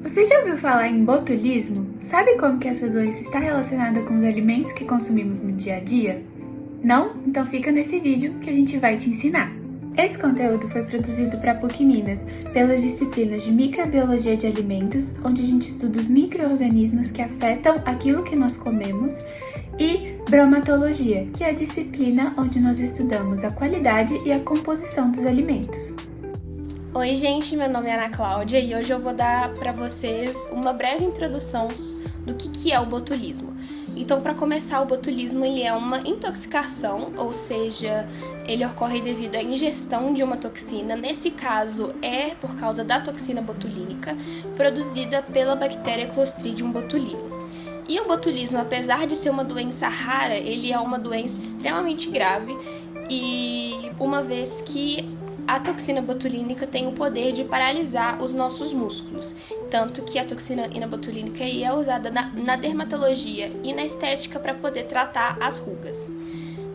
Você já ouviu falar em botulismo? Sabe como que essa doença está relacionada com os alimentos que consumimos no dia a dia? Não? Então fica nesse vídeo que a gente vai te ensinar. Esse conteúdo foi produzido para PUC Minas pelas disciplinas de Microbiologia de Alimentos, onde a gente estuda os micro-organismos que afetam aquilo que nós comemos, e Bromatologia, que é a disciplina onde nós estudamos a qualidade e a composição dos alimentos. Oi gente, meu nome é Ana Cláudia e hoje eu vou dar para vocês uma breve introdução do que é o botulismo. Então, para começar, o botulismo ele é uma intoxicação, ou seja, ele ocorre devido à ingestão de uma toxina. Nesse caso, é por causa da toxina botulínica produzida pela bactéria Clostridium botulinum. E o botulismo, apesar de ser uma doença rara, ele é uma doença extremamente grave e uma vez que a toxina botulínica tem o poder de paralisar os nossos músculos, tanto que a toxina botulínica é usada na dermatologia e na estética para poder tratar as rugas.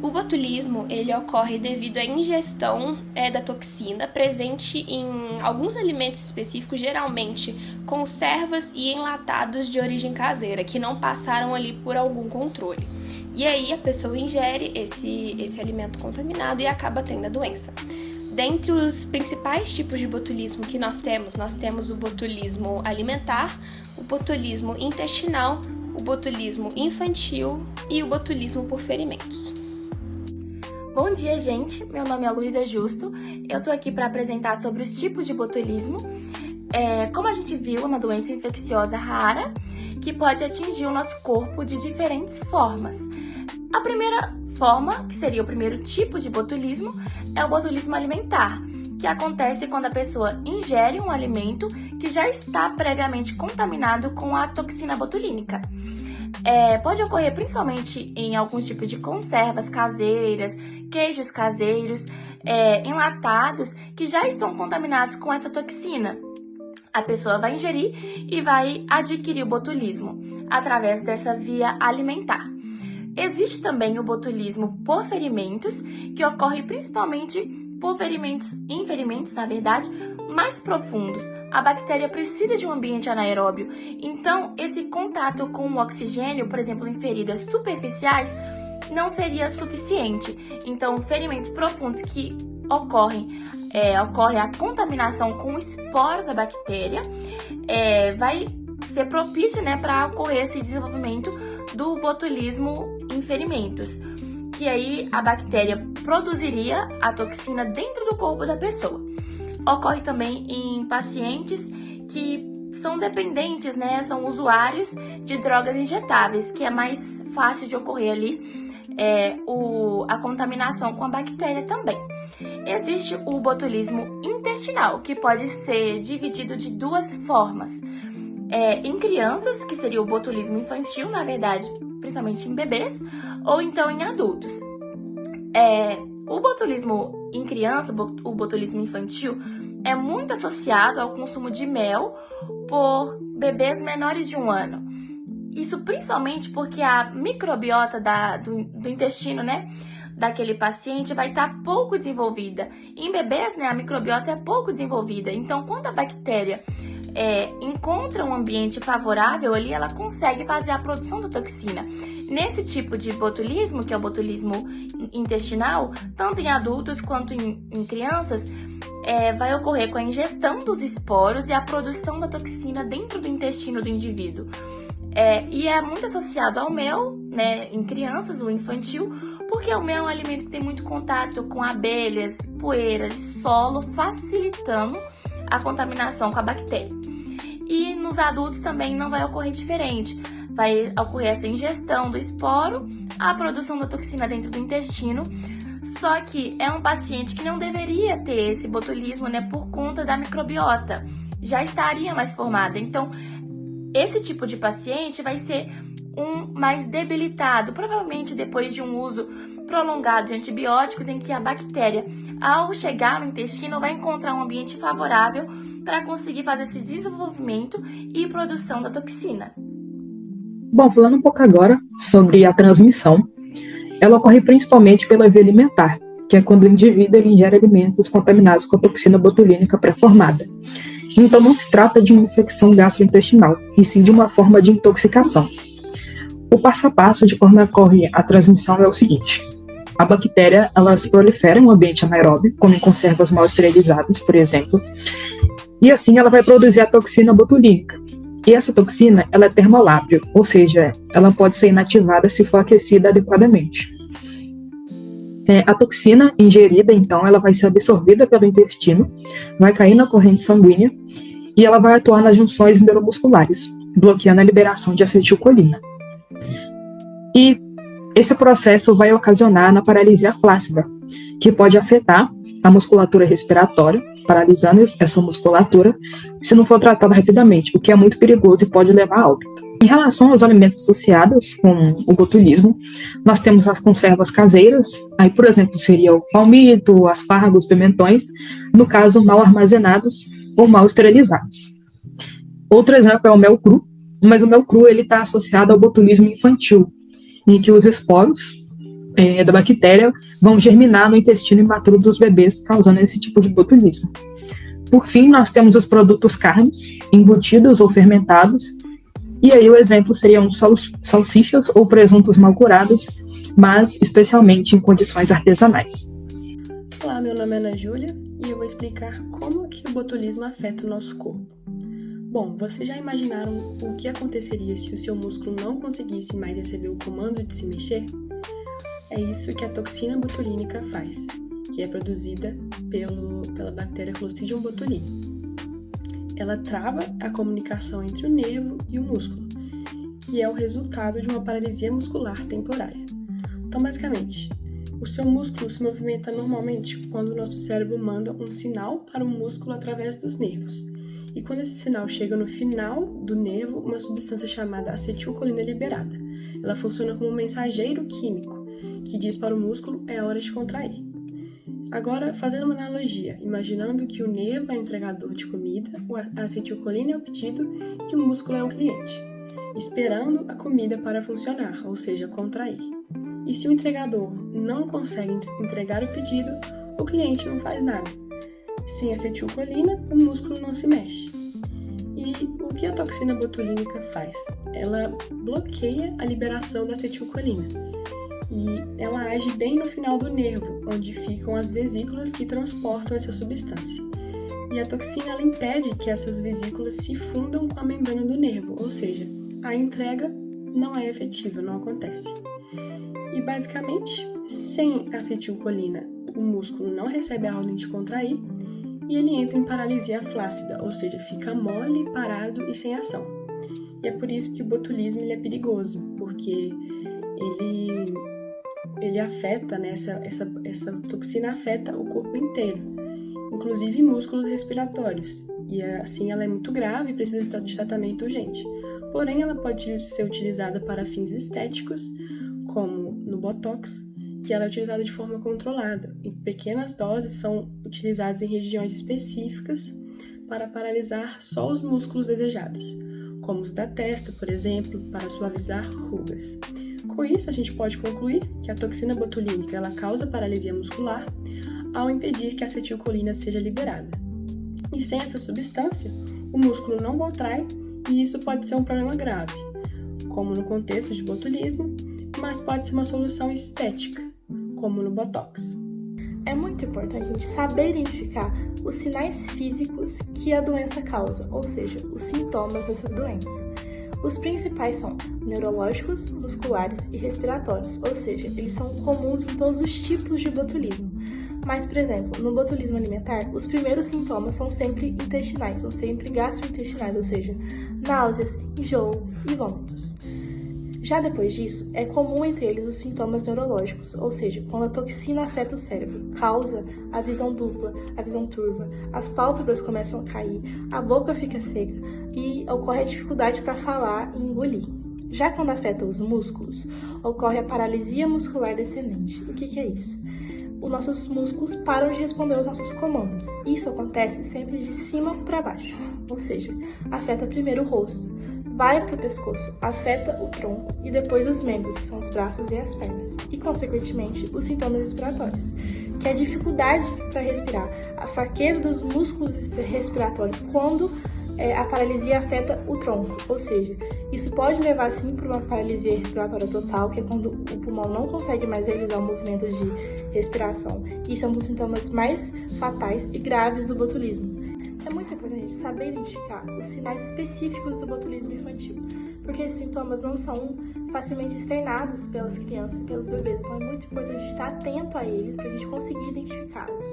O botulismo ele ocorre devido à ingestão da toxina presente em alguns alimentos específicos, geralmente conservas e enlatados de origem caseira, que não passaram ali por algum controle. E aí a pessoa ingere esse alimento contaminado e acaba tendo a doença. Dentre os principais tipos de botulismo que nós temos o botulismo alimentar, o botulismo intestinal, o botulismo infantil e o botulismo por ferimentos. Bom dia, gente! Meu nome é Luísa Justo. Eu tô aqui para apresentar sobre os tipos de botulismo. Como a gente viu, é uma doença infecciosa rara que pode atingir o nosso corpo de diferentes formas. A primeira forma, que seria o primeiro tipo de botulismo, é o botulismo alimentar, que acontece quando a pessoa ingere um alimento que já está previamente contaminado com a toxina botulínica. Pode ocorrer principalmente em alguns tipos de conservas caseiras, queijos caseiros, enlatados, que já estão contaminados com essa toxina. A pessoa vai ingerir e vai adquirir o botulismo através dessa via alimentar. Existe também o botulismo por ferimentos, que ocorre principalmente por ferimentos, mais profundos. A bactéria precisa de um ambiente anaeróbio, então esse contato com o oxigênio, por exemplo, em feridas superficiais, não seria suficiente. Então, ferimentos profundos que ocorre a contaminação com o esporo da bactéria, vai ser propício, para ocorrer esse desenvolvimento do botulismo em ferimentos, que aí a bactéria produziria a toxina dentro do corpo da pessoa. Ocorre também em pacientes que são dependentes, são usuários de drogas injetáveis, que é mais fácil de ocorrer ali a contaminação com a bactéria também. Existe o botulismo intestinal, que pode ser dividido de duas formas. Em crianças, que seria o botulismo infantil, principalmente em bebês, ou então em adultos. O botulismo em criança, o botulismo infantil, é muito associado ao consumo de mel por bebês menores de 1 ano. Isso principalmente porque a microbiota do intestino, daquele paciente vai estar pouco desenvolvida. Em bebês, a microbiota é pouco desenvolvida. Então, quando a bactéria encontra um ambiente favorável ali, ela consegue fazer a produção da toxina. Nesse tipo de botulismo, que é o botulismo intestinal, tanto em adultos quanto em crianças, vai ocorrer com a ingestão dos esporos e a produção da toxina dentro do intestino do indivíduo. E é muito associado ao mel, em crianças, o infantil, porque o mel é um alimento que tem muito contato com abelhas, poeiras, solo, facilitando a contaminação com a bactéria. E nos adultos também não vai ocorrer diferente. Vai ocorrer essa ingestão do esporo, a produção da toxina dentro do intestino, só que é um paciente que não deveria ter esse botulismo, por conta da microbiota. Já estaria mais formada. Então, esse tipo de paciente vai ser um mais debilitado, provavelmente depois de um uso prolongado de antibióticos, em que a bactéria, ao chegar no intestino, vai encontrar um ambiente favorável para conseguir fazer esse desenvolvimento e produção da toxina. Bom, falando um pouco agora sobre a transmissão, ela ocorre principalmente pela via alimentar, que é quando o indivíduo ingere alimentos contaminados com a toxina botulínica pré-formada. Então não se trata de uma infecção gastrointestinal, e sim de uma forma de intoxicação. O passo a passo de como ocorre a transmissão é o seguinte: a bactéria ela se prolifera em um ambiente anaeróbio, como em conservas mal esterilizadas, por exemplo, e assim ela vai produzir a toxina botulínica. E essa toxina ela é termolábil, ou seja, ela pode ser inativada se for aquecida adequadamente. A toxina ingerida, então, ela vai ser absorvida pelo intestino, vai cair na corrente sanguínea e ela vai atuar nas junções neuromusculares, bloqueando a liberação de acetilcolina. E esse processo vai ocasionar na paralisia flácida, que pode afetar a musculatura respiratória, paralisando essa musculatura, se não for tratada rapidamente, o que é muito perigoso e pode levar a óbito. Em relação aos alimentos associados com o botulismo, nós temos as conservas caseiras, aí, por exemplo, seria o palmito, aspargos, pimentões, no caso, mal armazenados ou mal esterilizados. Outro exemplo é o mel cru, mas o mel cru está associado ao botulismo infantil, em que os esporos da bactéria vão germinar no intestino imaturo dos bebês, causando esse tipo de botulismo. Por fim, nós temos os produtos carnes, embutidos ou fermentados, e aí o exemplo seriam salsichas ou presuntos mal curados, mas especialmente em condições artesanais. Olá, meu nome é Ana Júlia e eu vou explicar como que o botulismo afeta o nosso corpo. Bom, vocês já imaginaram o que aconteceria se o seu músculo não conseguisse mais receber o comando de se mexer? É isso que a toxina botulínica faz, que é produzida pela bactéria Clostridium botulinum. Ela trava a comunicação entre o nervo e o músculo, que é o resultado de uma paralisia muscular temporária. Então, basicamente, o seu músculo se movimenta normalmente quando o nosso cérebro manda um sinal para o músculo através dos nervos. E quando esse sinal chega no final do nervo, uma substância chamada acetilcolina é liberada. Ela funciona como um mensageiro químico, que diz para o músculo é hora de contrair. Agora, fazendo uma analogia, imaginando que o nervo é o entregador de comida, a acetilcolina é o pedido e o músculo é o cliente, esperando a comida para funcionar, ou seja, contrair. E se o entregador não consegue entregar o pedido, o cliente não faz nada. Sem acetilcolina, o músculo não se mexe. E o que a toxina botulínica faz? Ela bloqueia a liberação da acetilcolina. E ela age bem no final do nervo, onde ficam as vesículas que transportam essa substância. E a toxina ela impede que essas vesículas se fundam com a membrana do nervo, ou seja, a entrega não é efetiva, não acontece. E basicamente, sem acetilcolina, o músculo não recebe a ordem de contrair e ele entra em paralisia flácida, ou seja, fica mole, parado e sem ação. E é por isso que o botulismo ele é perigoso, porque ele afeta, né, essa toxina afeta o corpo inteiro, inclusive músculos respiratórios, e assim ela é muito grave e precisa de tratamento urgente. Porém, ela pode ser utilizada para fins estéticos, como no Botox, que ela é utilizada de forma controlada. Em pequenas doses são utilizadas em regiões específicas para paralisar só os músculos desejados, como os da testa, por exemplo, para suavizar rugas. Com isso, a gente pode concluir que a toxina botulínica ela causa paralisia muscular ao impedir que a acetilcolina seja liberada. E sem essa substância, o músculo não contrai e isso pode ser um problema grave, como no contexto de botulismo, mas pode ser uma solução estética, como no Botox. É muito importante a gente saber identificar os sinais físicos que a doença causa, ou seja, os sintomas dessa doença. Os principais são neurológicos, musculares e respiratórios, ou seja, eles são comuns em todos os tipos de botulismo. Mas, por exemplo, no botulismo alimentar, os primeiros sintomas são sempre intestinais, são sempre gastrointestinais, ou seja, náuseas, enjoo e vômitos. Já depois disso, é comum entre eles os sintomas neurológicos, ou seja, quando a toxina afeta o cérebro, causa a visão dupla, a visão turva, as pálpebras começam a cair, a boca fica seca e ocorre a dificuldade para falar e engolir. Já quando afeta os músculos, ocorre a paralisia muscular descendente. O que é isso? Os nossos músculos param de responder aos nossos comandos. Isso acontece sempre de cima para baixo, ou seja, afeta primeiro o rosto, vai para o pescoço, afeta o tronco e depois os membros, que são os braços e as pernas, e consequentemente os sintomas respiratórios, que é a dificuldade para respirar, a fraqueza dos músculos respiratórios quando a paralisia afeta o tronco, ou seja, isso pode levar sim para uma paralisia respiratória total, que é quando o pulmão não consegue mais realizar o movimento de respiração. Isso é um dos sintomas mais fatais e graves do botulismo. É muito importante saber identificar os sinais específicos do botulismo infantil, porque esses sintomas não são facilmente externados pelas crianças e pelos bebês, então é muito importante estar atento a eles para a gente conseguir identificá-los.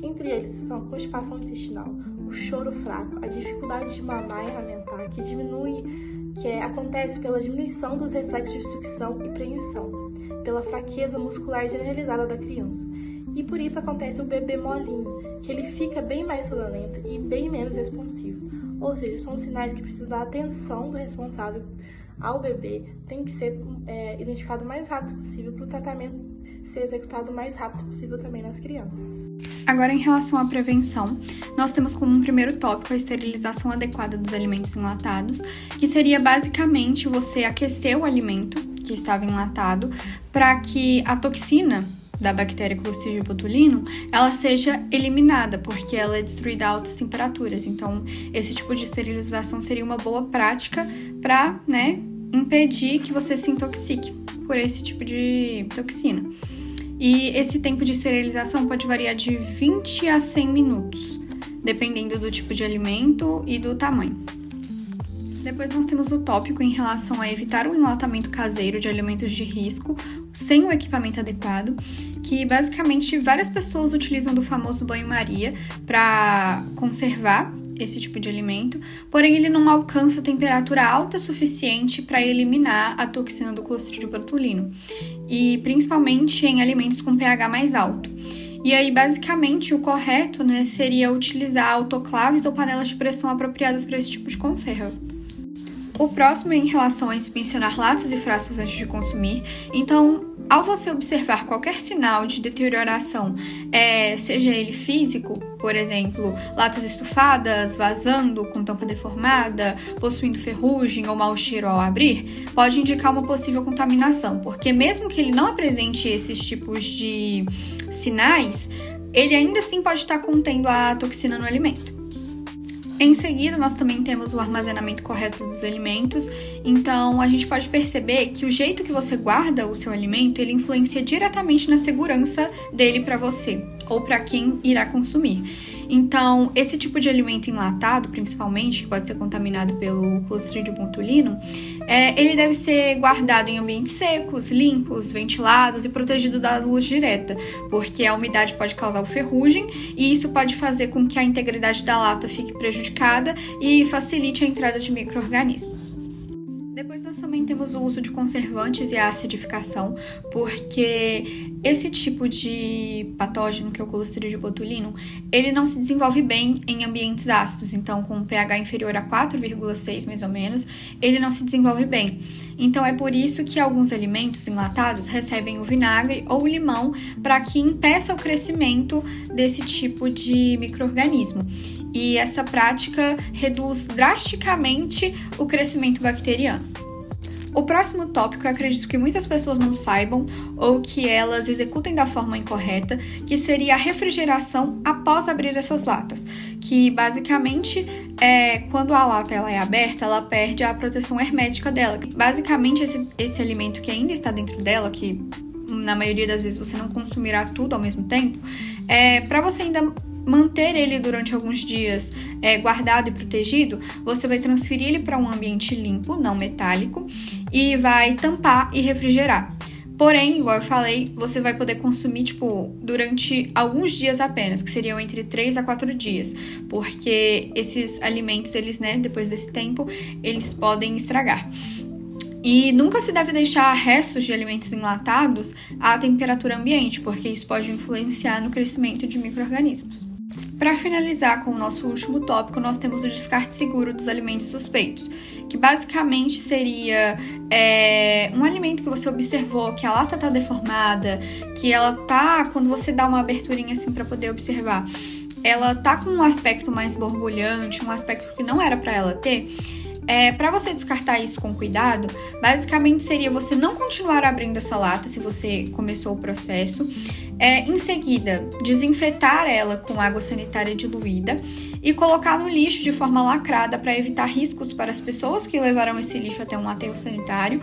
Entre eles estão a constipação intestinal, o choro fraco, a dificuldade de mamar e amamentar, que acontece pela diminuição dos reflexos de sucção e preensão, pela fraqueza muscular generalizada da criança. E por isso acontece o bebê molinho, que ele fica bem mais sonolento e bem menos responsivo. Ou seja, são sinais que precisam da atenção do responsável ao bebê, tem que ser identificado o mais rápido possível para o tratamento ser executado o mais rápido possível também nas crianças. Agora, em relação à prevenção, nós temos como um primeiro tópico a esterilização adequada dos alimentos enlatados, que seria basicamente você aquecer o alimento que estava enlatado para que a toxina da bactéria Clostridium botulinum, ela seja eliminada, porque ela é destruída a altas temperaturas. Então, esse tipo de esterilização seria uma boa prática para, impedir que você se intoxique por esse tipo de toxina. E esse tempo de esterilização pode variar de 20 a 100 minutos, dependendo do tipo de alimento e do tamanho. Depois nós temos o tópico em relação a evitar o enlatamento caseiro de alimentos de risco sem o equipamento adequado, que basicamente várias pessoas utilizam do famoso banho-maria para conservar esse tipo de alimento, porém ele não alcança temperatura alta suficiente para eliminar a toxina do Clostridium botulinum, e principalmente em alimentos com pH mais alto. E aí, basicamente, o correto, seria utilizar autoclaves ou panelas de pressão apropriadas para esse tipo de conserva. O próximo é em relação a inspecionar latas e frascos antes de consumir. Então, ao você observar qualquer sinal de deterioração, seja ele físico, por exemplo, latas estufadas, vazando com tampa deformada, possuindo ferrugem ou mau cheiro ao abrir, pode indicar uma possível contaminação, porque mesmo que ele não apresente esses tipos de sinais, ele ainda assim pode estar contendo a toxina no alimento. Em seguida, nós também temos o armazenamento correto dos alimentos. Então, a gente pode perceber que o jeito que você guarda o seu alimento, ele influencia diretamente na segurança dele para você ou para quem irá consumir. Então, esse tipo de alimento enlatado, principalmente, que pode ser contaminado pelo Clostridium botulinum, ele deve ser guardado em ambientes secos, limpos, ventilados e protegido da luz direta, porque a umidade pode causar ferrugem e isso pode fazer com que a integridade da lata fique prejudicada e facilite a entrada de micro-organismos. Depois nós também temos o uso de conservantes e a acidificação, porque esse tipo de patógeno, que é o Clostridium botulinum, ele não se desenvolve bem em ambientes ácidos. Então, com um pH inferior a 4,6 mais ou menos, ele não se desenvolve bem. Então, é por isso que alguns alimentos enlatados recebem o vinagre ou o limão para que impeça o crescimento desse tipo de micro-organismo. E essa prática reduz drasticamente o crescimento bacteriano. O próximo tópico eu acredito que muitas pessoas não saibam ou que elas executem da forma incorreta, que seria a refrigeração após abrir essas latas, que basicamente quando a lata ela é aberta, ela perde a proteção hermética dela. Basicamente esse alimento que ainda está dentro dela, que na maioria das vezes você não consumirá tudo ao mesmo tempo, para você ainda manter ele durante alguns dias guardado e protegido, você vai transferir ele para um ambiente limpo, não metálico, e vai tampar e refrigerar. Porém, igual eu falei, você vai poder consumir durante alguns dias apenas, que seriam entre 3 a 4 dias, porque esses alimentos, eles, depois desse tempo, eles podem estragar. E nunca se deve deixar restos de alimentos enlatados à temperatura ambiente, porque isso pode influenciar no crescimento de micro-organismos. Para finalizar com o nosso último tópico, nós temos o descarte seguro dos alimentos suspeitos, que basicamente seria um alimento que você observou que a lata está deformada, que ela tá, quando você dá uma aberturinha assim para poder observar, ela tá com um aspecto mais borbulhante, um aspecto que não era para ela ter. Para você descartar isso com cuidado, basicamente seria você não continuar abrindo essa lata se você começou o processo. Em seguida, desinfetar ela com água sanitária diluída e colocar no lixo de forma lacrada para evitar riscos para as pessoas que levarão esse lixo até um aterro sanitário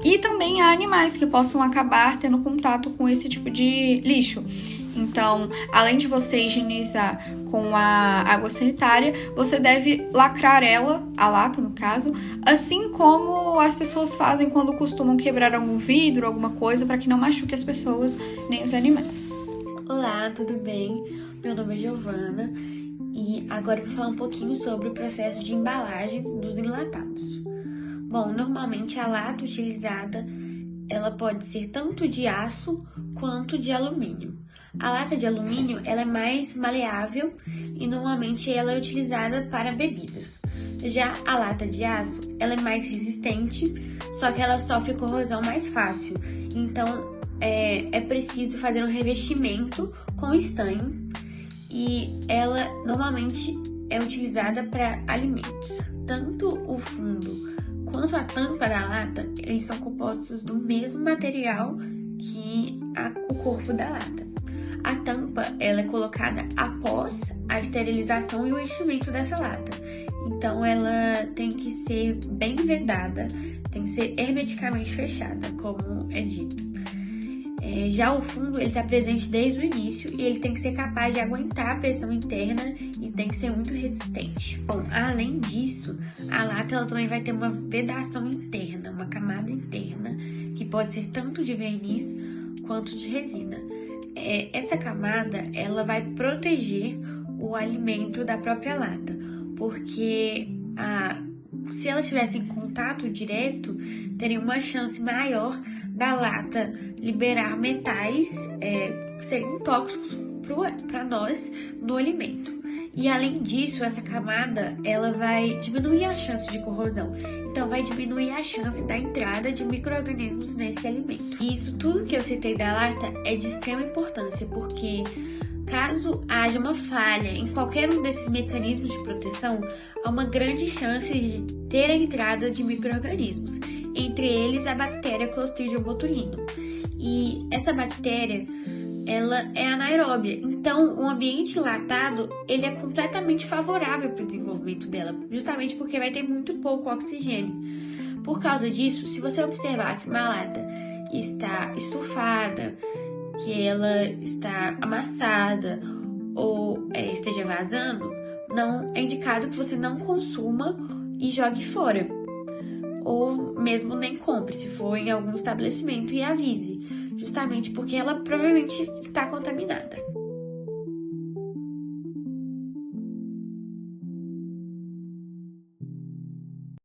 e também a animais que possam acabar tendo contato com esse tipo de lixo. Então, além de você higienizar com a água sanitária, você deve lacrar ela, a lata no caso, assim como as pessoas fazem quando costumam quebrar algum vidro, alguma coisa, para que não machuque as pessoas nem os animais. Olá, tudo bem? Meu nome é Giovana e agora eu vou falar um pouquinho sobre o processo de embalagem dos enlatados. Bom, normalmente a lata utilizada ela pode ser tanto de aço quanto de alumínio. A lata de alumínio ela é mais maleável e normalmente ela é utilizada para bebidas. Já a lata de aço ela é mais resistente, só que ela sofre corrosão mais fácil. Então é preciso fazer um revestimento com estanho e ela normalmente é utilizada para alimentos. Tanto o fundo quanto a tampa da lata, eles são compostos do mesmo material que o corpo da lata. A tampa ela é colocada após a esterilização e o enchimento dessa lata. Então ela tem que ser bem vedada, tem que ser hermeticamente fechada, como é dito. Já o fundo ele está presente desde o início e ele tem que ser capaz de aguentar a pressão interna e tem que ser muito resistente. Bom, além disso, a lata ela também vai ter uma vedação interna, uma camada interna, que pode ser tanto de verniz quanto de resina. Essa camada ela vai proteger o alimento da própria lata, porque se ela estivesse em contato direto, teria uma chance maior da lata liberar metais que seriam tóxicos para nós no alimento. E além disso, essa camada ela vai diminuir a chance de corrosão. Então vai diminuir a chance da entrada de micro-organismos nesse alimento. E isso tudo que eu citei da lata é de extrema importância, porque caso haja uma falha em qualquer um desses mecanismos de proteção, há uma grande chance de ter a entrada de micro-organismos, entre eles a bactéria Clostridium botulinum. E essa bactéria, ela é anaeróbia, então o ambiente enlatado ele é completamente favorável para o desenvolvimento dela, justamente porque vai ter muito pouco oxigênio. Por causa disso, se você observar que uma lata está estufada, que ela está amassada ou esteja vazando, não é indicado que você não consuma e jogue fora, ou mesmo nem compre se for em algum estabelecimento e avise, justamente porque ela provavelmente está contaminada.